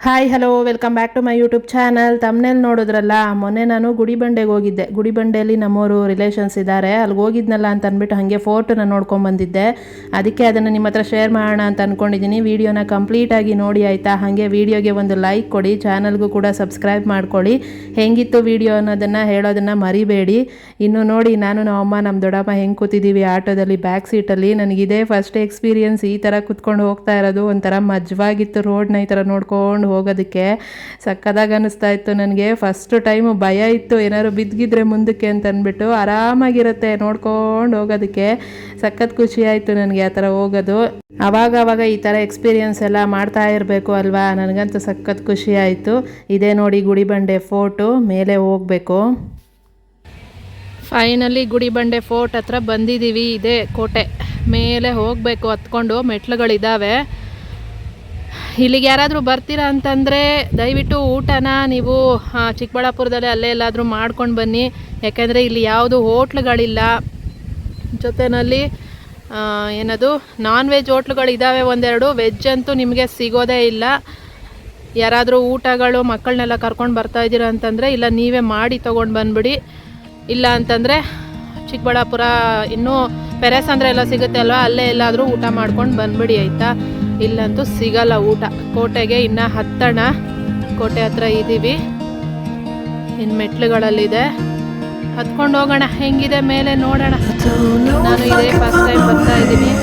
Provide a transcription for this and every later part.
Hi hello welcome back to my YouTube channel. ತಮ್ಮನೇಲಿ ನೋಡಿದ್ರಲ್ಲ, ಮೊನ್ನೆ ನಾನು ಗುಡಿಬಂಡೆಗೆ ಹೋಗಿದ್ದೆ. ಗುಡಿಬಂಡೆಯಲ್ಲಿ ನಮ್ಮವರು ರಿಲೇಷನ್ಸ್ ಇದ್ದಾರೆ. ಅಲ್ಲಿಗೆ ಹೋಗಿದ್ನಲ್ಲ ಅಂತ ಅಂದ್ಬಿಟ್ಟು ಹಾಗೆ ಫೋಟೋನ ನೋಡ್ಕೊಂಡು ಬಂದಿದ್ದೆ. ಅದಕ್ಕೆ ಅದನ್ನು ನಿಮ್ಮ ಹತ್ರ ಶೇರ್ ಮಾಡೋಣ ಅಂತ ಅಂದ್ಕೊಂಡಿದ್ದೀನಿ. ವೀಡಿಯೋನ ಕಂಪ್ಲೀಟಾಗಿ ನೋಡಿ ಆಯಿತಾ. ಹಾಗೆ ವೀಡಿಯೋಗೆ ಒಂದು ಲೈಕ್ ಕೊಡಿ, ಚಾನಲ್ಗೂ ಕೂಡ ಸಬ್ಸ್ಕ್ರೈಬ್ ಮಾಡ್ಕೊಳ್ಳಿ. ಹೆಂಗಿತ್ತು ವೀಡಿಯೋ ಅನ್ನೋದನ್ನು ಹೇಳೋದನ್ನು ಮರಿಬೇಡಿ. ಇನ್ನು ನೋಡಿ, ನಾನು ನಮ್ಮಮ್ಮ ನಮ್ಮ ದೊಡ್ಡಮ್ಮ ಹೆಂಗೆ ಕೂತಿದ್ದೀವಿ ಆಟೋದಲ್ಲಿ ಬ್ಯಾಕ್ ಸೀಟಲ್ಲಿ. ನನಗಿದೇ ಫಸ್ಟ್ ಎಕ್ಸ್ಪೀರಿಯನ್ಸ್ ಈ ಥರ ಕೂತ್ಕೊಂಡು ಹೋಗ್ತಾ ಇರೋದು. ಒಂಥರ ಮಜವಾಗಿತ್ತು ರೋಡ್ನ ಈ ಥರ ನೋಡ್ಕೊಂಡು ಹೋಗೋದಕ್ಕೆ. ಸಕ್ಕದಾಗಿ ಅನ್ನಿಸ್ತಾ ಇತ್ತು ನನಗೆ. ಫಸ್ಟ್ ಟೈಮು ಭಯ ಇತ್ತು, ಏನಾದ್ರು ಬಿದ್ದಿದ್ರೆ ಮುಂದಕ್ಕೆ ಅಂತ ಅಂದ್ಬಿಟ್ಟು. ಆರಾಮಾಗಿರುತ್ತೆ ನೋಡ್ಕೊಂಡು ಹೋಗೋದಕ್ಕೆ. ಸಖತ್ ಖುಷಿ ಆಯಿತು ನನಗೆ ಆ ಥರ ಹೋಗೋದು. ಆವಾಗ ಈ ಥರ ಎಕ್ಸ್ಪೀರಿಯನ್ಸ್ ಎಲ್ಲ ಮಾಡ್ತಾ ಇರಬೇಕು ಅಲ್ವಾ. ನನಗಂತೂ ಸಖತ್ ಖುಷಿ ಆಯಿತು. ಇದೇ ನೋಡಿ ಗುಡಿಬಂಡೆ ಫೋರ್ಟು, ಮೇಲೆ ಹೋಗಬೇಕು. ಫೈನಲಿ ಗುಡಿಬಂಡೆ ಫೋರ್ಟ್ ಹತ್ರ ಬಂದಿದ್ದೀವಿ. ಇದೇ ಕೋಟೆ, ಮೇಲೆ ಹೋಗಬೇಕು ಹತ್ಕೊಂಡು. ಮೆಟ್ಲುಗಳಿದ್ದಾವೆ. ಇಲ್ಲಿಗೆ ಯಾರಾದರೂ ಬರ್ತೀರಾ ಅಂತಂದರೆ ದಯವಿಟ್ಟು ಊಟನ ನೀವು ಚಿಕ್ಕಬಳ್ಳಾಪುರದಲ್ಲಿ ಅಲ್ಲೇ ಎಲ್ಲಾದರೂ ಮಾಡ್ಕೊಂಡು ಬನ್ನಿ. ಯಾಕೆಂದರೆ ಇಲ್ಲಿ ಯಾವುದು ಹೋಟ್ಲುಗಳಿಲ್ಲ. ಜೊತೆಯಲ್ಲಿ ಏನದು ನಾನ್ ವೆಜ್ ಹೋಟ್ಲುಗಳಿದ್ದಾವೆ ಒಂದೆರಡು. ವೆಜ್ ಅಂತೂ ನಿಮಗೆ ಸಿಗೋದೇ ಇಲ್ಲ. ಯಾರಾದರೂ ಊಟಗಳು ಮಕ್ಕಳನ್ನೆಲ್ಲ ಕರ್ಕೊಂಡು ಬರ್ತಾಯಿದ್ದೀರಾ ಅಂತಂದರೆ ಇಲ್ಲ ನೀವೇ ಮಾಡಿ ತೊಗೊಂಡು ಬಂದುಬಿಡಿ. ಇಲ್ಲ ಅಂತಂದರೆ ಚಿಕ್ಕಬಳ್ಳಾಪುರ ಇನ್ನೂ ಪೆರೆಸ್ ಅಂದರೆ ಎಲ್ಲ ಸಿಗುತ್ತೆ ಅಲ್ವಾ, ಅಲ್ಲೇ ಎಲ್ಲಾದರೂ ಊಟ ಮಾಡ್ಕೊಂಡು ಬಂದುಬಿಡಿ ಆಯಿತಾ. ಇಲ್ಲಂತೂ ಸಿಗಲ್ಲ ಊಟ. ಕೋಟೆಗೆ ಇನ್ನೂ ಹತ್ತಣ. ಕೋಟೆ ಹತ್ರ ಇದ್ದೀವಿ. ಇನ್ನು ಮೆಟ್ಲುಗಳಲ್ಲಿದೆ, ಹತ್ಕೊಂಡು ಹೋಗೋಣ. ಹೆಂಗಿದೆ ಮೇಲೆ ನೋಡೋಣ. ನಾನು ಇದೇ ಫಸ್ಟ್ ಟೈಮ್ ಬರ್ತಾ ಇದ್ದೀನಿ.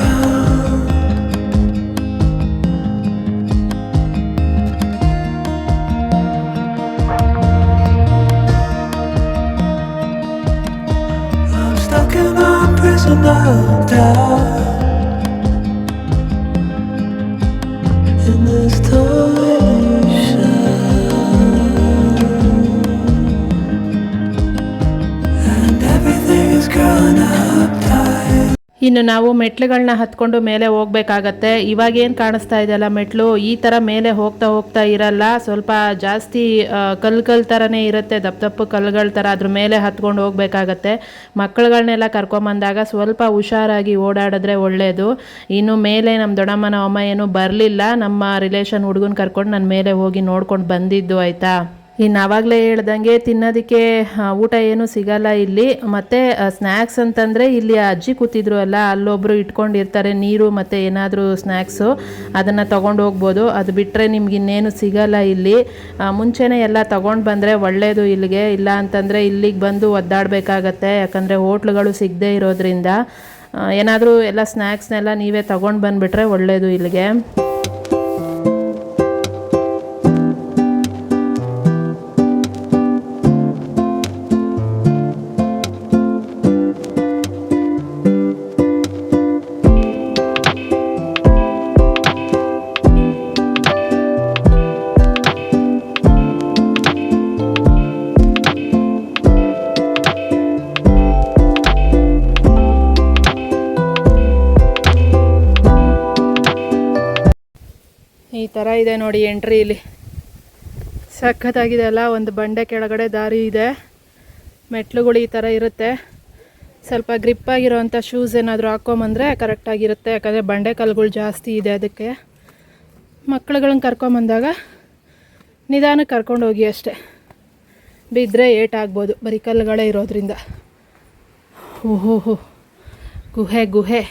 ಇನ್ನು ನಾವು ಮೆಟ್ಲುಗಳನ್ನ ಹತ್ಕೊಂಡು ಮೇಲೆ ಹೋಗ್ಬೇಕಾಗತ್ತೆ. ಇವಾಗೇನು ಕಾಣಿಸ್ತಾ ಇದೆಯಲ್ಲ ಮೆಟ್ಲು, ಈ ಥರ ಮೇಲೆ ಹೋಗ್ತಾ ಇರಲ್ಲ. ಸ್ವಲ್ಪ ಜಾಸ್ತಿ ಕಲ್ಲು ಥರನೇ ಇರುತ್ತೆ, ದಪ್ಪ ಕಲ್ಲುಗಳ ಥರ. ಅದ್ರ ಮೇಲೆ ಹತ್ಕೊಂಡು ಹೋಗ್ಬೇಕಾಗತ್ತೆ. ಮಕ್ಕಳುಗಳನ್ನೆಲ್ಲ ಕರ್ಕೊಂಬಂದಾಗ ಸ್ವಲ್ಪ ಹುಷಾರಾಗಿ ಓಡಾಡಿದ್ರೆ ಒಳ್ಳೆಯದು. ಇನ್ನು ಮೇಲೆ ನಮ್ಮ ದೊಡ್ಡಮ್ಮ ಅಮ್ಮ ಏನೂ ಬರಲಿಲ್ಲ. ನಮ್ಮ ರಿಲೇಷನ್ ಹುಡುಗನ ಕರ್ಕೊಂಡು ನಾನು ಮೇಲೆ ಹೋಗಿ ನೋಡ್ಕೊಂಡು ಬಂದಿದ್ದು ಆಯಿತಾ. ಇನ್ನು ಆವಾಗಲೇ ಹೇಳ್ದಂಗೆ ತಿನ್ನೋದಕ್ಕೆ ಊಟ ಏನೂ ಸಿಗಲ್ಲ ಇಲ್ಲಿ. ಮತ್ತು ಸ್ನ್ಯಾಕ್ಸ್ ಅಂತಂದರೆ ಇಲ್ಲಿ ಅಜ್ಜಿ ಕೂತಿದ್ರು ಅಲ್ಲ, ಅಲ್ಲೊಬ್ಬರು ಇಟ್ಕೊಂಡಿರ್ತಾರೆ ನೀರು ಮತ್ತು ಏನಾದರೂ ಸ್ನ್ಯಾಕ್ಸು, ಅದನ್ನು ತೊಗೊಂಡು ಹೋಗ್ಬೋದು. ಅದು ಬಿಟ್ಟರೆ ನಿಮ್ಗೆ ಇನ್ನೇನು ಸಿಗಲ್ಲ ಇಲ್ಲಿ. ಮುಂಚೆನೇ ಎಲ್ಲ ತೊಗೊಂಡು ಬಂದರೆ ಒಳ್ಳೆಯದು ಇಲ್ಲಿಗೆ. ಇಲ್ಲ ಅಂತಂದರೆ ಇಲ್ಲಿಗೆ ಬಂದು ಒದ್ದಾಡಬೇಕಾಗತ್ತೆ. ಯಾಕಂದರೆ ಹೋಟ್ಲುಗಳು ಸಿಗದೇ ಇರೋದ್ರಿಂದ ಏನಾದರೂ ಎಲ್ಲ ಸ್ನ್ಯಾಕ್ಸ್ನೆಲ್ಲ ನೀವೇ ತೊಗೊಂಡು ಬಂದುಬಿಟ್ರೆ ಒಳ್ಳೆಯದು ಇಲ್ಲಿಗೆ. ಈ ಥರ ಇದೆ ನೋಡಿ ಎಂಟ್ರಿ. ಇಲ್ಲಿ ಸಖತ್ತಾಗಿದೆ ಅಲ್ಲ. ಒಂದು ಬಂಡೆ ಕೆಳಗಡೆ ದಾರಿ ಇದೆ. ಮೆಟ್ಲುಗಳು ಈ ಥರ ಇರುತ್ತೆ. ಸ್ವಲ್ಪ ಗ್ರಿಪ್ಪಾಗಿರೋವಂಥ ಶೂಸ್ ಏನಾದರೂ ಹಾಕ್ಕೊಂಬಂದರೆ ಕರೆಕ್ಟಾಗಿರುತ್ತೆ. ಯಾಕಂದರೆ ಬಂಡೆ ಕಲ್ಲುಗಳು ಜಾಸ್ತಿ ಇದೆ. ಅದಕ್ಕೆ ಮಕ್ಕಳುಗಳನ್ನ ಕರ್ಕೊಂಬಂದಾಗ ನಿಧಾನಕ್ಕೆ ಕರ್ಕೊಂಡು ಹೋಗಿ ಅಷ್ಟೆ. ಬಿದ್ದರೆ ಏಟಾಗ್ಬೋದು, ಬರೀ ಕಲ್ಲುಗಳೇ ಇರೋದ್ರಿಂದ. ಓಹೋ ಗುಹೆ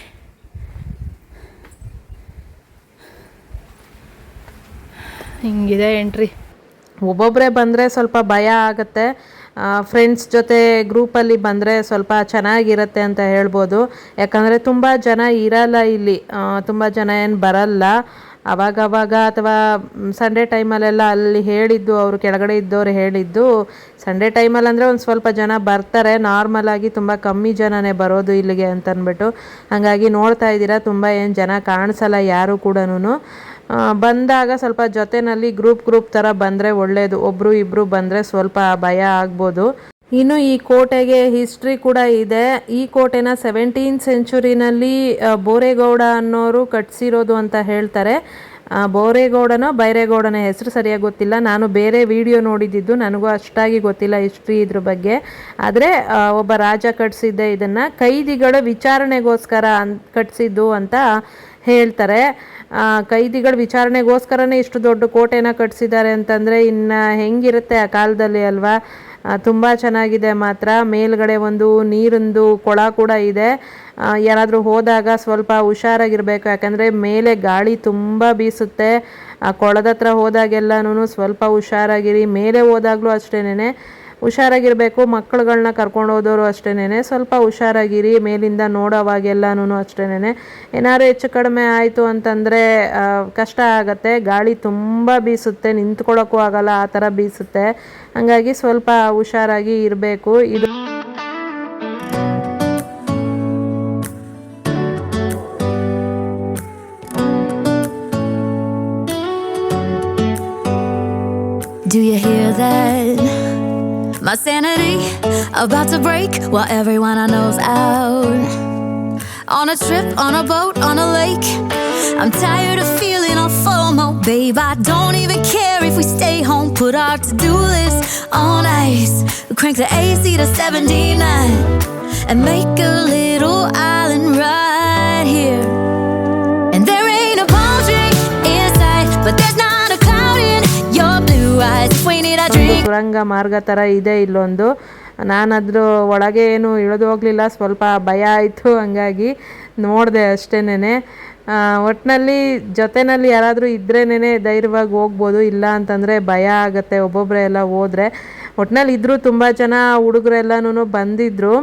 ಹಿಂಗಿದೆ ಎಂಟ್ರಿ. ಒಬ್ಬೊಬ್ಬರೇ ಬಂದರೆ ಸ್ವಲ್ಪ ಭಯ ಆಗುತ್ತೆ. ಫ್ರೆಂಡ್ಸ್ ಜೊತೆ ಗ್ರೂಪಲ್ಲಿ ಬಂದರೆ ಸ್ವಲ್ಪ ಚೆನ್ನಾಗಿರುತ್ತೆ ಅಂತ ಹೇಳ್ಬೋದು. ಯಾಕಂದರೆ ತುಂಬ ಜನ ಇರಲ್ಲ ಇಲ್ಲಿ. ತುಂಬ ಜನ ಏನು ಬರಲ್ಲ. ಅವಾಗವಾಗ ಅಥವಾ ಸಂಡೇ ಟೈಮಲ್ಲೆಲ್ಲ ಅಲ್ಲಿ ಹೇಳಿದ್ದು, ಅವರು ಕೆಳಗಡೆ ಇದ್ದವರು ಹೇಳಿದ್ದು, ಸಂಡೇ ಟೈಮಲ್ಲಿ ಅಂದರೆ ಒಂದು ಸ್ವಲ್ಪ ಜನ ಬರ್ತಾರೆ. ನಾರ್ಮಲಾಗಿ ತುಂಬ ಕಮ್ಮಿ ಜನನೇ ಬರೋದು ಇಲ್ಲಿಗೆ ಅಂತಂದ್ಬಿಟ್ಟು. ಹಾಗಾಗಿ ನೋಡ್ತಾ ಇದ್ದೀರಾ, ತುಂಬ ಏನು ಜನ ಕಾಣಿಸಲ್ಲ ಯಾರು ಕೂಡ. ಬಂದಾಗ ಸ್ವಲ್ಪ ಜೊತೆಯಲ್ಲಿ ಗ್ರೂಪ್ ಥರ ಬಂದರೆ ಒಳ್ಳೆಯದು. ಒಬ್ಬರು ಇಬ್ಬರು ಬಂದರೆ ಸ್ವಲ್ಪ ಭಯ ಆಗ್ಬೋದು. ಇನ್ನು ಈ ಕೋಟೆಗೆ ಹಿಸ್ಟ್ರಿ ಕೂಡ ಇದೆ. ಈ ಕೋಟೆನ 17th ಸೆಂಚುರಿನಲ್ಲಿ ಬೋರೇಗೌಡ ಅನ್ನೋರು ಕಟ್ಟಿಸಿರೋದು ಅಂತ ಹೇಳ್ತಾರೆ. ಬೋರೇಗೌಡನೋ ಬೈರೇಗೌಡನ ಹೆಸರು ಸರಿಯಾಗಿ ಗೊತ್ತಿಲ್ಲ. ನಾನು ಬೇರೆ ವಿಡಿಯೋ ನೋಡಿದ್ದು, ನನಗೂ ಅಷ್ಟಾಗಿ ಗೊತ್ತಿಲ್ಲ ಹಿಸ್ಟ್ರಿ ಇದ್ರ ಬಗ್ಗೆ. ಆದರೆ ಒಬ್ಬ ರಾಜ ಕಟ್ಟಿಸಿದ್ದೆ ಇದನ್ನು. ಕೈದಿಗಳ ವಿಚಾರಣೆಗೋಸ್ಕರ ಕಟ್ಟಿಸಿದ್ದು ಅಂತ ಹೇಳ್ತಾರೆ. ಕೈದಿಗಳ ವಿಚಾರಣೆಗೋಸ್ಕರನೇ ಇಷ್ಟು ದೊಡ್ಡ ಕೋಟೆನ ಕಟ್ಟಿಸಿದ್ದಾರೆ ಅಂತಂದರೆ ಇನ್ನು ಹೆಂಗಿರುತ್ತೆ ಆ ಕಾಲದಲ್ಲಿ ಅಲ್ವಾ. ತುಂಬ ಚೆನ್ನಾಗಿದೆ ಮಾತ್ರ. ಮೇಲ್ಗಡೆ ಒಂದು ನೀರಿಂದು ಕೊಳ ಕೂಡ ಇದೆ. ಯಾರಾದರೂ ಹೋದಾಗ ಸ್ವಲ್ಪ ಹುಷಾರಾಗಿರಬೇಕು, ಯಾಕಂದರೆ ಮೇಲೆ ಗಾಳಿ ತುಂಬ ಬೀಸುತ್ತೆ. ಆ ಕೊಳದ ಹತ್ರ ಹೋದಾಗೆಲ್ಲನೂ ಸ್ವಲ್ಪ ಹುಷಾರಾಗಿರಿ. ಮೇಲೆ ಹೋದಾಗಲೂ ಅಷ್ಟೇನೆ ಹುಷಾರಾಗಿರಬೇಕು. ಮಕ್ಕಳುಗಳನ್ನ ಕರ್ಕೊಂಡು ಹೋದವರು ಅಷ್ಟೇನೆ ಸ್ವಲ್ಪ ಹುಷಾರಾಗಿರಿ. ಮೇಲಿಂದ ನೋಡೋವಾಗೆಲ್ಲನೂ ಅಷ್ಟೇನೆ ಏನಾದ್ರು ಹೆಚ್ಚು ಕಡಿಮೆ ಆಯಿತು ಅಂತಂದರೆ ಕಷ್ಟ ಆಗುತ್ತೆ. ಗಾಳಿ ತುಂಬ ಬೀಸುತ್ತೆ, ನಿಂತ್ಕೊಳ್ಳೋಕ್ಕೂ ಆಗಲ್ಲ, ಆ ಥರ ಬೀಸುತ್ತೆ. ಹಾಗಾಗಿ ಸ್ವಲ್ಪ ಹುಷಾರಾಗಿ ಇರಬೇಕು. ಇದು Do you hear that? My sanity about to break while everyone I know's out. On a trip, on a boat, on a lake. I'm tired of feeling all FOMO. Babe, I don't even care if we stay home. Put our to-do list on ice. Crank the AC to 79 and make a little island right here. And there ain't a palm tree in sight, but there's not a cloud in your blue eyes. If we need a drink. ಸುರಂಗ ಮಾರ್ಗ ಥರ ಇದೆ ಇಲ್ಲೊಂದು. ನಾನು ಅದ್ರ ಒಳಗೆ ಏನು ಇಳಿದು ಹೋಗಲಿಲ್ಲ, ಸ್ವಲ್ಪ ಭಯ ಆಯಿತು, ಹಂಗಾಗಿ ನೋಡಿದೆ ಅಷ್ಟೇನೆ. ಒಟ್ಟಿನಲ್ಲಿ ಜೊತೆಯಲ್ಲಿ ಯಾರಾದರೂ ಇದ್ರೇನೆ ಧೈರ್ಯವಾಗಿ ಹೋಗ್ಬೋದು, ಇಲ್ಲ ಅಂತಂದರೆ ಭಯ ಆಗುತ್ತೆ ಒಬ್ಬೊಬ್ಬರೇ ಎಲ್ಲ ಹೋದರೆ. ಒಟ್ಟಿನಲ್ಲಿ ಇದ್ದರೂ ತುಂಬ ಜನ ಹುಡುಗರೆಲ್ಲನೂ ಬಂದಿದ್ದರು,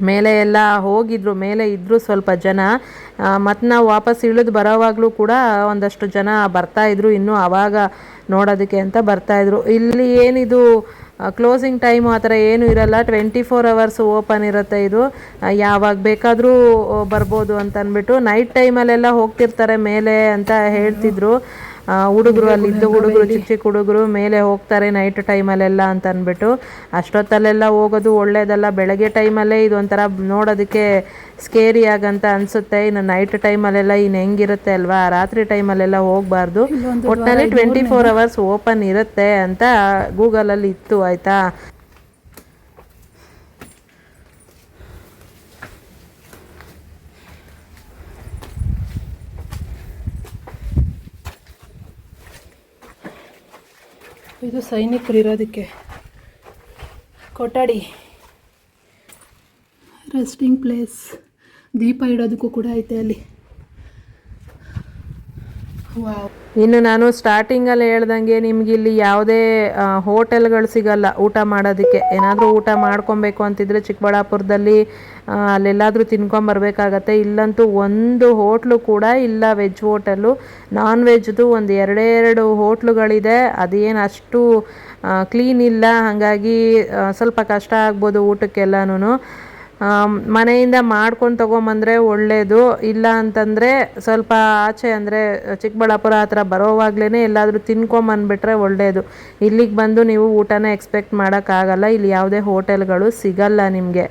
ಮೇಲೆ ಎಲ್ಲ ಹೋಗಿದ್ರು. ಮೇಲೆ ಇದ್ದರು ಸ್ವಲ್ಪ ಜನ. ಮತ್ತು ನಾವು ವಾಪಸ್ ಇಳಿದು ಬರೋವಾಗಲೂ ಕೂಡ ಒಂದಷ್ಟು ಜನ ಬರ್ತಾಯಿದ್ರು, ಇನ್ನೂ ಆವಾಗ ನೋಡೋದಕ್ಕೆ ಅಂತ ಬರ್ತಾಯಿದ್ರು. ಇಲ್ಲಿ ಏನಿದು ಕ್ಲೋಸಿಂಗ್ ಟೈಮು ಆ ಥರ ಏನೂ ಇರಲ್ಲ, 24 hours ಓಪನ್ ಇರುತ್ತೆ. ಇದು ಯಾವಾಗ ಬೇಕಾದರೂ ಬರ್ಬೋದು ಅಂತ ಅಂದ್ಬಿಟ್ಟು ನೈಟ್ ಟೈಮಲ್ಲೆಲ್ಲ ಹೋಗ್ತಿರ್ತಾರೆ ಮೇಲೆ ಅಂತ ಹೇಳ್ತಿದ್ರು ಹುಡುಗರು. ಅಲ್ಲಿದ್ದು ಹುಡುಗರು, ಚಿಕ್ಕ ಚಿಕ್ಕ ಹುಡುಗರು ಮೇಲೆ ಹೋಗ್ತಾರೆ ನೈಟ್ ಟೈಮಲ್ಲೆಲ್ಲ ಅಂತ ಅಂದ್ಬಿಟ್ಟು. ಅಷ್ಟೊತ್ತಲ್ಲೆಲ್ಲ ಹೋಗೋದು ಒಳ್ಳೇದಲ್ಲ. ಬೆಳಗ್ಗೆ ಟೈಮಲ್ಲೇ ಇದೊಂಥರ ನೋಡೋದಕ್ಕೆ ಸ್ಕೇರಿ ಆಗಂತ ಅನಿಸುತ್ತೆ. ಇನ್ನು ನೈಟ್ ಟೈಮಲ್ಲೆಲ್ಲ ಇನ್ನು ಹೆಂಗಿರುತ್ತೆ ಅಲ್ವಾ, ರಾತ್ರಿ ಟೈಮಲ್ಲೆಲ್ಲ ಹೋಗಬಾರ್ದು. ಒಟ್ಟಿನಲ್ಲಿ 24 hours ಓಪನ್ ಇರುತ್ತೆ ಅಂತ ಗೂಗಲಲ್ಲಿ ಇತ್ತು, ಆಯಿತಾ. ಇದು ಸೈನಿಕರು ಇರೋದಕ್ಕೆ ಕೊಠಡಿ, ರೆಸ್ಟಿಂಗ್ ಪ್ಲೇಸ್, ದೀಪ ಇಡೋದಕ್ಕೂ ಕೂಡ ಐತೆ ಅಲ್ಲಿ. ವಾವ್. ಇನ್ನು ನಾನು ಸ್ಟಾರ್ಟಿಂಗಲ್ಲಿ ಹೇಳ್ದಂಗೆ ನಿಮ್ಗೆ ಇಲ್ಲಿ ಯಾವುದೇ ಹೋಟೆಲ್ಗಳು ಸಿಗಲ್ಲ ಊಟ ಮಾಡೋದಕ್ಕೆ. ಏನಾದರೂ ಊಟ ಮಾಡ್ಕೊಬೇಕು ಅಂತಿದ್ರೆ ಚಿಕ್ಕಬಳ್ಳಾಪುರದಲ್ಲಿ ಅಲ್ಲೆಲ್ಲಾದರೂ ತಿನ್ಕೊಂಬರ್ಬೇಕಾಗತ್ತೆ. ಇಲ್ಲಂತೂ ಒಂದು ಹೋಟ್ಲು ಕೂಡ ಇಲ್ಲ, ವೆಜ್ ಹೋಟೆಲ್ಲು. ನಾನ್ ವೆಜ್ದು ಒಂದು ಎರಡೆರಡು ಹೋಟ್ಲುಗಳಿದೆ, ಅದೇನು ಅಷ್ಟು ಕ್ಲೀನ್ ಇಲ್ಲ. ಹಾಗಾಗಿ ಸ್ವಲ್ಪ ಕಷ್ಟ ಆಗ್ಬೋದು ಊಟಕ್ಕೆಲ್ಲನೂ. ಮನೆಯಿಂದ ಮಾಡ್ಕೊಂಡು ತೊಗೊಂಬಂದರೆ ಒಳ್ಳೆಯದು. ಇಲ್ಲ ಅಂತಂದರೆ ಸ್ವಲ್ಪ ಆಚೆ ಅಂದರೆ ಚಿಕ್ಕಬಳ್ಳಾಪುರ ಆ ಥರ ಬರೋವಾಗಲೇ ಎಲ್ಲಾದರೂ ತಿನ್ಕೊಂಬಂದುಬಿಟ್ರೆ ಒಳ್ಳೆಯದು. ಇಲ್ಲಿಗೆ ಬಂದು ನೀವು ಊಟನ ಎಕ್ಸ್ಪೆಕ್ಟ್ ಮಾಡೋಕ್ಕಾಗಲ್ಲ, ಇಲ್ಲಿ ಯಾವುದೇ ಹೋಟೆಲ್ಗಳು ಸಿಗಲ್ಲ ನಿಮಗೆ.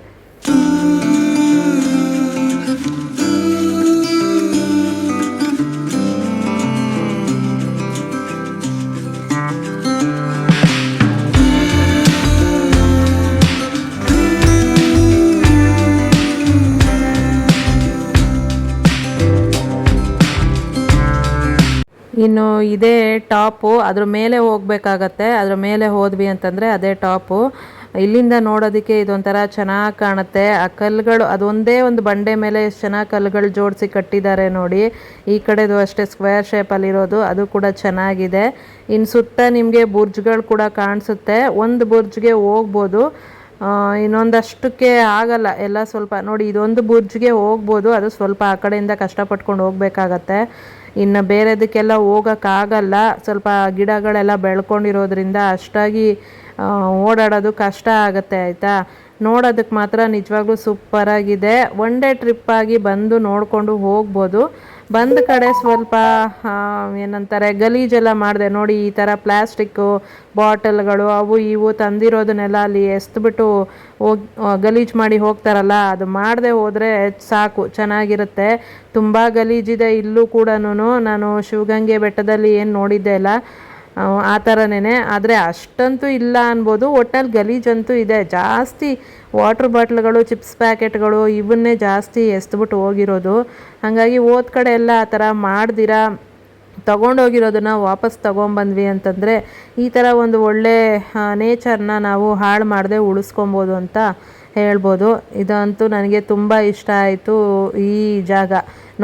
ಇನ್ನು ಇದೇ ಟಾಪು, ಅದ್ರ ಮೇಲೆ ಹೋಗಬೇಕಾಗತ್ತೆ. ಅದ್ರ ಮೇಲೆ ಹೋದ್ವಿ ಅಂತಂದರೆ ಅದೇ ಟಾಪು. ಇಲ್ಲಿಂದ ನೋಡೋದಕ್ಕೆ ಇದೊಂಥರ ಚೆನ್ನಾಗಿ ಕಾಣುತ್ತೆ. ಆ ಕಲ್ಲುಗಳು, ಅದೊಂದೇ ಒಂದು ಬಂಡೆ ಮೇಲೆ ಎಷ್ಟು ಚೆನ್ನಾಗಿ ಕಲ್ಲುಗಳು ಜೋಡಿಸಿ ಕಟ್ಟಿದ್ದಾರೆ ನೋಡಿ. ಈ ಕಡೆದು ಅಷ್ಟೇ ಸ್ಕ್ವೇರ್ ಶೇಪಲ್ಲಿರೋದು, ಅದು ಕೂಡ ಚೆನ್ನಾಗಿದೆ. ಇನ್ನು ಸುತ್ತ ನಿಮಗೆ ಬುರ್ಜ್ಗಳು ಕೂಡ ಕಾಣಿಸುತ್ತೆ. ಒಂದು ಬುರ್ಜ್ಗೆ ಹೋಗ್ಬೋದು, ಇನ್ನೊಂದಷ್ಟಕ್ಕೆ ಆಗಲ್ಲ. ಎಲ್ಲ ಸ್ವಲ್ಪ ನೋಡಿ, ಇದೊಂದು ಬುರ್ಜ್ಗೆ ಹೋಗ್ಬೋದು, ಅದು ಸ್ವಲ್ಪ ಆ ಕಡೆಯಿಂದ ಕಷ್ಟಪಟ್ಕೊಂಡು ಹೋಗಬೇಕಾಗತ್ತೆ. ಇನ್ನು ಬೇರೆದಕ್ಕೆಲ್ಲ ಹೋಗೋಕ್ಕಾಗಲ್ಲ, ಸ್ವಲ್ಪ ಗಿಡಗಳೆಲ್ಲ ಬೆಳ್ಕೊಂಡಿರೋದ್ರಿಂದ ಅಷ್ಟಾಗಿ ಓಡಾಡೋದು ಕಷ್ಟ ಆಗುತ್ತೆ, ಆಯಿತಾ. ನೋಡೋದಕ್ಕೆ ಮಾತ್ರ ನಿಜವಾಗ್ಲೂ ಸೂಪರಾಗಿದೆ. ಒನ್ ಡೇ ಟ್ರಿಪ್ಪಾಗಿ ಬಂದು ನೋಡಿಕೊಂಡು ಹೋಗ್ಬೋದು. ಬಂದ ಕಡೆ ಸ್ವಲ್ಪ ಏನಂತಾರೆ ಗಲೀಜೆಲ್ಲ ಮಾಡಿದೆ ನೋಡಿ. ಈ ಥರ ಪ್ಲ್ಯಾಸ್ಟಿಕ್ಕು ಬಾಟಲ್ಗಳು ಅವು ಇವು ತಂದಿರೋದನ್ನೆಲ್ಲ ಅಲ್ಲಿ ಎಸ್ದುಬಿಟ್ಟು ಗಲೀಜು ಮಾಡಿ ಹೋಗ್ತಾರಲ್ಲ, ಅದು ಮಾಡದೆ ಹೋದರೆ ಸಾಕು, ಚೆನ್ನಾಗಿರುತ್ತೆ. ತುಂಬ ಗಲೀಜಿದೆ ಇಲ್ಲೂ ಕೂಡ. ನಾನು ಶಿವಗಂಗೆ ಬೆಟ್ಟದಲ್ಲಿ ಏನು ನೋಡಿದ್ದೆ ಅಲ್ಲ, ಆ ಥರನೇ. ಆದರೆ ಅಷ್ಟಂತೂ ಇಲ್ಲ ಅನ್ಬೋದು. ಒಟ್ಟಲ್ಲಿ ಗಲೀಜಂತೂ ಇದೆ ಜಾಸ್ತಿ. ವಾಟ್ರ್ ಬಾಟ್ಲ್ಗಳು, ಚಿಪ್ಸ್ ಪ್ಯಾಕೆಟ್ಗಳು ಇವನ್ನೇ ಜಾಸ್ತಿ ಎಸ್ದುಬಿಟ್ಟು ಹೋಗಿರೋದು. ಹಾಗಾಗಿ ಹೋದ ಕಡೆ ಎಲ್ಲ ಆ ಥರ ಮಾಡ್ದಿರ ತೊಗೊಂಡೋಗಿರೋದನ್ನು ವಾಪಸ್ ತೊಗೊಂಬಂದ್ವಿ ಅಂತಂದರೆ ಈ ಥರ ಒಂದು ಒಳ್ಳೆ ನೇಚರ್ನ ನಾವು ಹಾಳು ಮಾಡದೆ ಉಳಿಸ್ಕೊಬೋದು ಅಂತ ಹೇಳ್ಬೋದು. ಇದಂತೂ ನನಗೆ ತುಂಬ ಇಷ್ಟ ಆಯಿತು. ಈ ಜಾಗ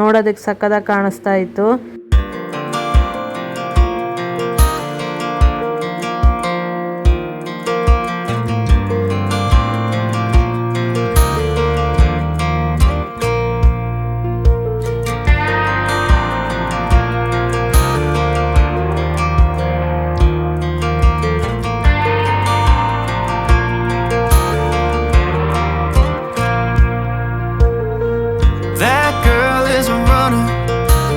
ನೋಡೋದಕ್ಕೆ ಸಕ್ಕದಾಗಿ ಕಾಣಿಸ್ತಾ ಇತ್ತು. That girl is a runner,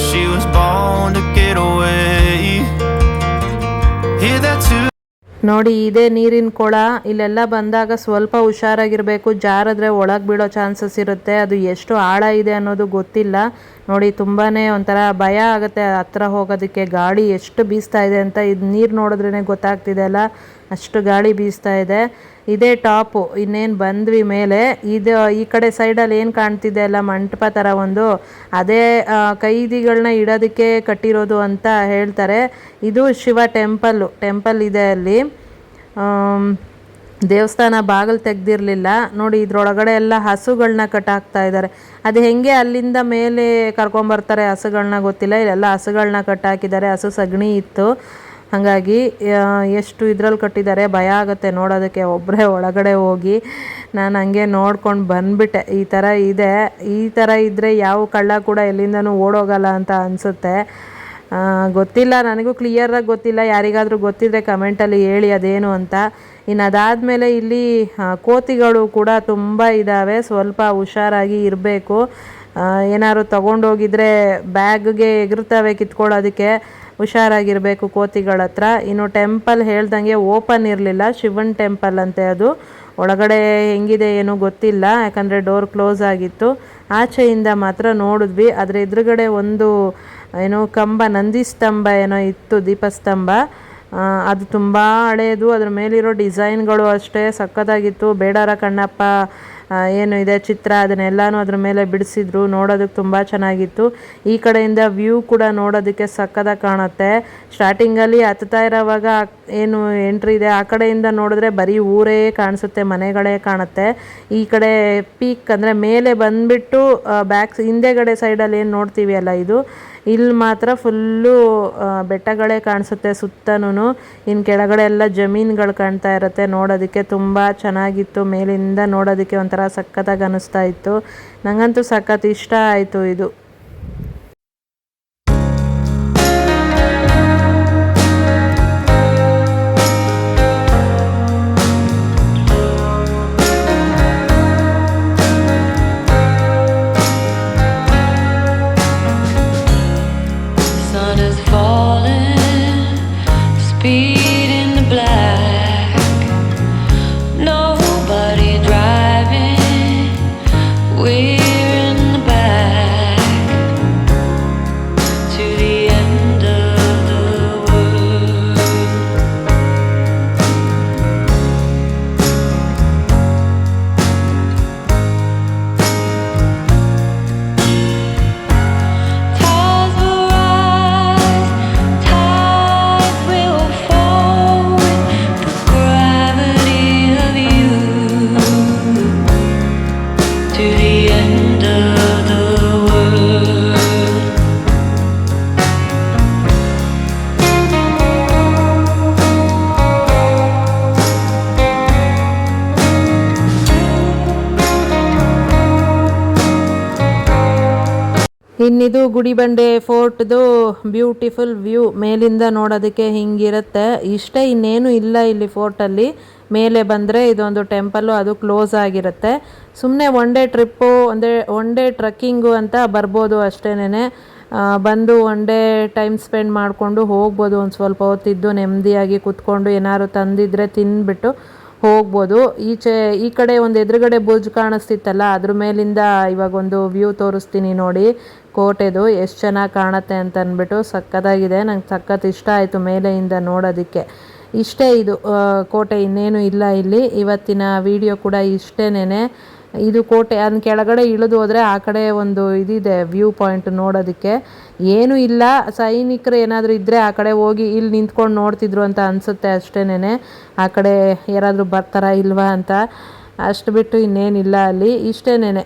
she was born to get away. Hear that too. ನೋಡಿ, ಇದೇ ನೀರಿನ ಕೊಳ. ಇಲ್ಲೆಲ್ಲ ಬಂದಾಗ ಸ್ವಲ್ಪ ಹುಷಾರಾಗಿರಬೇಕು. ಜಾರಿದ್ರೆ ಒಳಗೆ ಬೀಳೋ ಚಾನ್ಸಸ್ ಇರುತ್ತೆ. ಅದು ಎಷ್ಟು ಆಳ ಇದೆ ಅನ್ನೋದು ಗೊತ್ತಿಲ್ಲ. ನೋಡಿ, ತುಂಬಾ ಒಂಥರ ಭಯ ಆಗುತ್ತೆ ಹತ್ರ ಹೋಗೋದಕ್ಕೆ. ಗಾಳಿ ಎಷ್ಟು ಬೀಸ್ತಾ ಇದೆ ಅಂತ ಇದು ನೀರು ನೋಡಿದ್ರೇ ಗೊತ್ತಾಗ್ತಿದೆ ಅಲ್ಲ, ಅಷ್ಟು ಗಾಳಿ ಬೀಸ್ತಾ ಇದೆ. ಇದೇ ಟಾಪು. ಇನ್ನೇನು ಬಂದ್ವಿ ಮೇಲೆ. ಇದು ಈ ಕಡೆ ಸೈಡಲ್ಲಿ ಏನು ಕಾಣ್ತಿದೆ ಅಲ್ಲ, ಮಂಟಪ ಥರ ಒಂದು, ಅದೇ ಕೈದಿಗಳನ್ನ ಇಡೋದಕ್ಕೆ ಕಟ್ಟಿರೋದು ಅಂತ ಹೇಳ್ತಾರೆ. ಇದು ಶಿವ ಟೆಂಪಲ್ ಇದೆ ಅಲ್ಲಿ. ದೇವಸ್ಥಾನ ಬಾಗಿಲು ತೆಗ್ದಿರಲಿಲ್ಲ. ನೋಡಿ, ಇದ್ರೊಳಗಡೆ ಎಲ್ಲ ಹಸುಗಳನ್ನ ಕಟ್ಟಾಕ್ತಾ ಇದ್ದಾರೆ. ಅದು ಹೆಂಗೆ ಅಲ್ಲಿಂದ ಮೇಲೆ ಕರ್ಕೊಂಬರ್ತಾರೆ ಹಸುಗಳನ್ನ ಗೊತ್ತಿಲ್ಲ. ಇಲ್ಲೆಲ್ಲ ಹಸುಗಳನ್ನ ಕಟ್ಟಾಕಿದ್ದಾರೆ. ಹಸು ಸಗಣಿ ಇತ್ತು. ಹಾಗಾಗಿ ಎಷ್ಟು ಇದ್ರಲ್ಲಿ ಕಟ್ಟಿದ್ದಾರೆ, ಭಯ ಆಗುತ್ತೆ ನೋಡೋದಕ್ಕೆ. ಒಬ್ಬರೇ ಒಳಗಡೆ ಹೋಗಿ ನಾನು ಹಂಗೆ ನೋಡ್ಕೊಂಡು ಬಂದುಬಿಟ್ಟೆ. ಈ ಥರ ಇದೆ. ಈ ಥರ ಇದ್ದರೆ ಯಾವ ಕಳ್ಳ ಕೂಡ ಎಲ್ಲಿಂದನೂ ಓಡೋಗಲ್ಲ ಅಂತ ಅನಿಸುತ್ತೆ. ಗೊತ್ತಿಲ್ಲ, ನನಗೂ ಕ್ಲಿಯರಾಗಿ ಗೊತ್ತಿಲ್ಲ. ಯಾರಿಗಾದರೂ ಗೊತ್ತಿದ್ದರೆ ಕಮೆಂಟಲ್ಲಿ ಹೇಳಿ ಅದೇನು ಅಂತ. ಇನ್ನು ಅದಾದಮೇಲೆ ಇಲ್ಲಿ ಕೋತಿಗಳು ಕೂಡ ತುಂಬ ಇದ್ದಾವೆ. ಸ್ವಲ್ಪ ಹುಷಾರಾಗಿ ಇರಬೇಕು. ಏನಾದ್ರು ತೊಗೊಂಡೋಗಿದ್ರೆ ಬ್ಯಾಗ್ಗೆ ಎಗರ್ತವೆ ಕಿತ್ಕೊಳ್ಳೋದಕ್ಕೆ. ಹುಷಾರಾಗಿರಬೇಕು ಕೋತಿಗಳ ಹತ್ರ. ಇನ್ನು ಟೆಂಪಲ್ ಹೇಳ್ದಂಗೆ ಓಪನ್ ಇರಲಿಲ್ಲ. ಶಿವನ್ ಟೆಂಪಲ್ ಅಂತೆ ಅದು. ಒಳಗಡೆ ಹೆಂಗಿದೆ ಏನೂ ಗೊತ್ತಿಲ್ಲ, ಯಾಕಂದರೆ ಡೋರ್ ಕ್ಲೋಸ್ ಆಗಿತ್ತು. ಆಚೆಯಿಂದ ಮಾತ್ರ ನೋಡಿದ್ವಿ. ಅದರ ಎದುರುಗಡೆ ಒಂದು ಏನೋ ಕಂಬ, ನಂದಿ ಸ್ತಂಭ ಏನೋ ಇತ್ತು, ದೀಪಸ್ತಂಭ. ಅದು ತುಂಬ ಹಳೆಯದು. ಅದ್ರ ಮೇಲಿರೋ ಡಿಸೈನ್ಗಳು ಅಷ್ಟೇ ಸಖತ್ತಾಗಿತ್ತು. ಬೇಡರ ಕಣ್ಣಪ್ಪ ಏನು ಇದೆ ಚಿತ್ರ, ಅದನ್ನೆಲ್ಲನೂ ಅದ್ರ ಮೇಲೆ ಬಿಡಿಸಿದ್ರು. ನೋಡೋದಕ್ಕೆ ತುಂಬ ಚೆನ್ನಾಗಿತ್ತು. ಈ ಕಡೆಯಿಂದ ವ್ಯೂ ಕೂಡ ನೋಡೋದಕ್ಕೆ ಸಕ್ಕತ್ತಾಗಿ ಕಾಣುತ್ತೆ. ಸ್ಟಾರ್ಟಿಂಗಲ್ಲಿ ಹತ್ತಾ ಇರೋವಾಗ ಏನು ಎಂಟ್ರಿ ಇದೆ, ಆ ಕಡೆಯಿಂದ ನೋಡಿದ್ರೆ ಬರೀ ಊರೇ ಕಾಣಿಸುತ್ತೆ, ಮನೆಗಳೇ ಕಾಣುತ್ತೆ. ಈ ಕಡೆ ಪೀಕ್ ಅಂದರೆ ಮೇಲೆ ಬಂದುಬಿಟ್ಟು ಹಿಂದೆಗಡೆ ಸೈಡಲ್ಲಿ ಏನು ನೋಡ್ತೀವಿ ಅಲ್ಲ, ಇದು ಇಲ್ಲಿ ಮಾತ್ರ ಫುಲ್ಲು ಬೆಟ್ಟಗಳೇ ಕಾಣಿಸುತ್ತೆ ಸುತ್ತನೂ. ಇನ್ನು ಕೆಳಗಡೆ ಎಲ್ಲ ಜಮೀನುಗಳು ಕಾಣ್ತಾ ಇರುತ್ತೆ. ನೋಡೋದಕ್ಕೆ ತುಂಬ ಚೆನ್ನಾಗಿತ್ತು. ಮೇಲಿಂದ ನೋಡೋದಕ್ಕೆ ಒಂಥರ ಸಖತ್ತಾಗಿ ಅನ್ನಿಸ್ತಾ ಇತ್ತು. ನನಗಂತೂ ಸಖತ್ ಇಷ್ಟ ಆಯಿತು ಇದು. ಇನ್ನಿದು ಗುಡಿಬಂಡೆ ಫೋರ್ಟ್ದು ಬ್ಯೂಟಿಫುಲ್ ವ್ಯೂ. ಮೇಲಿಂದ ನೋಡೋದಕ್ಕೆ ಹಿಂಗಿರುತ್ತೆ. ಇಷ್ಟೇ, ಇನ್ನೇನು ಇಲ್ಲ ಇಲ್ಲಿ ಫೋರ್ಟಲ್ಲಿ. ಮೇಲೆ ಬಂದರೆ ಇದೊಂದು ಟೆಂಪಲ್ಲು, ಅದು ಕ್ಲೋಸ್ ಆಗಿರುತ್ತೆ. ಸುಮ್ಮನೆ one day trip, one day trekking ಅಂತ ಬರ್ಬೋದು ಅಷ್ಟೇನೆ. ಬಂದು ಒನ್ ಡೇ ಟೈಮ್ ಸ್ಪೆಂಡ್ ಮಾಡಿಕೊಂಡು ಹೋಗ್ಬೋದು. ಒಂದು ಸ್ವಲ್ಪ ಹೊತ್ತಿದ್ದು ನೆಮ್ಮದಿಯಾಗಿ ಕೂತ್ಕೊಂಡು ಏನಾದ್ರು ತಂದಿದ್ರೆ ತಿಂದ್ಬಿಟ್ಟು ಹೋಗ್ಬೋದು. ಈ ಕಡೆ ಒಂದು ಎದುರುಗಡೆ ಬುರ್ಜ್ ಕಾಣಿಸ್ತಿತ್ತಲ್ಲ, ಅದ್ರ ಮೇಲಿಂದ ಇವಾಗ ಒಂದು ವ್ಯೂ ತೋರಿಸ್ತೀನಿ ನೋಡಿ. ಕೋಟೆದು ಎಷ್ಟು ಚೆನ್ನಾಗಿ ಕಾಣುತ್ತೆ ಅಂತ ಅಂದ್ಬಿಟ್ಟು ಸಕ್ಕತ್ತಾಗಿದೆ. ನಂಗೆ ಸಖತ್ ಇಷ್ಟ ಆಯಿತು ಮೇಲೆಯಿಂದ ನೋಡೋದಕ್ಕೆ. ಇಷ್ಟೇ ಇದು ಕೋಟೆ, ಇನ್ನೇನು ಇಲ್ಲ ಇಲ್ಲಿ. ಇವತ್ತಿನ ವಿಡಿಯೋ ಕೂಡ ಇಷ್ಟೇನೆ. ಇದು ಕೋಟೆ, ಅದನ್ನ ಕೆಳಗಡೆ ಇಳಿದು ಹೋದರೆ ಆ ಕಡೆ ಒಂದು ಇದಿದೆ ವ್ಯೂ ಪಾಯಿಂಟ್ ನೋಡೋದಕ್ಕೆ. ಏನೂ ಇಲ್ಲ, ಸೈನಿಕರು ಏನಾದರೂ ಇದ್ದರೆ ಆ ಕಡೆ ಹೋಗಿ ಇಲ್ಲಿ ನಿಂತ್ಕೊಂಡು ನೋಡ್ತಿದ್ರು ಅಂತ ಅನಿಸುತ್ತೆ ಅಷ್ಟೇನೆ. ಆ ಕಡೆ ಯಾರಾದರೂ ಬರ್ತಾರಾ ಇಲ್ವಾ ಅಂತ, ಅಷ್ಟು ಬಿಟ್ಟು ಇನ್ನೇನಿಲ್ಲ ಅಲ್ಲಿ. ಇಷ್ಟೇನೆ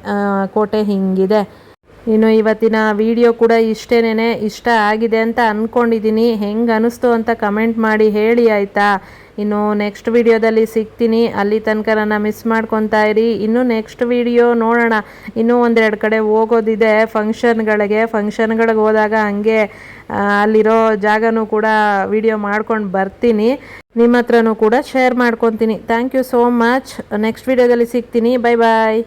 ಕೋಟೆ ಹಿಂಗಿದೆ. ಇನ್ನು ಇವತ್ತಿನ ವಿಡಿಯೋ ಕೂಡ ಇಷ್ಟೇನೆ. ಇಷ್ಟ ಆಗಿದೆ ಅಂತ ಅಂದ್ಕೊಂಡಿದ್ದೀನಿ. ಹೆಂಗೆ ಅನ್ನಿಸ್ತು ಅಂತ ಕಮೆಂಟ್ ಮಾಡಿ ಹೇಳಿ ಆಯಿತಾ. ಇನ್ನು ನೆಕ್ಸ್ಟ್ ವಿಡಿಯೋದಲ್ಲಿ ಸಿಗ್ತೀನಿ. ಅಲ್ಲಿ ತನಕ ನನ್ನ ಮಿಸ್ ಮಾಡ್ಕೊತಾ ಇರಿ. ಇನ್ನು ನೆಕ್ಸ್ಟ್ ವಿಡಿಯೋ ನೋಡೋಣ. ಇನ್ನೂ ಒಂದೆರಡು ಕಡೆ ಹೋಗೋದಿದೆ ಫಂಕ್ಷನ್ಗಳಿಗೆ ಹೋದಾಗ ಹಾಗೆ ಅಲ್ಲಿರೋ ಜಾಗನೂ ಕೂಡ ವಿಡಿಯೋ ಮಾಡ್ಕೊಂಡು ಬರ್ತೀನಿ. ನಿಮ್ಮ ಹತ್ರನೂ ಕೂಡ ಶೇರ್ ಮಾಡ್ಕೊತೀನಿ. Thank you so much. Next ವಿಡಿಯೋದಲ್ಲಿ ಸಿಗ್ತೀನಿ. ಬಾಯ್ ಬಾಯ್.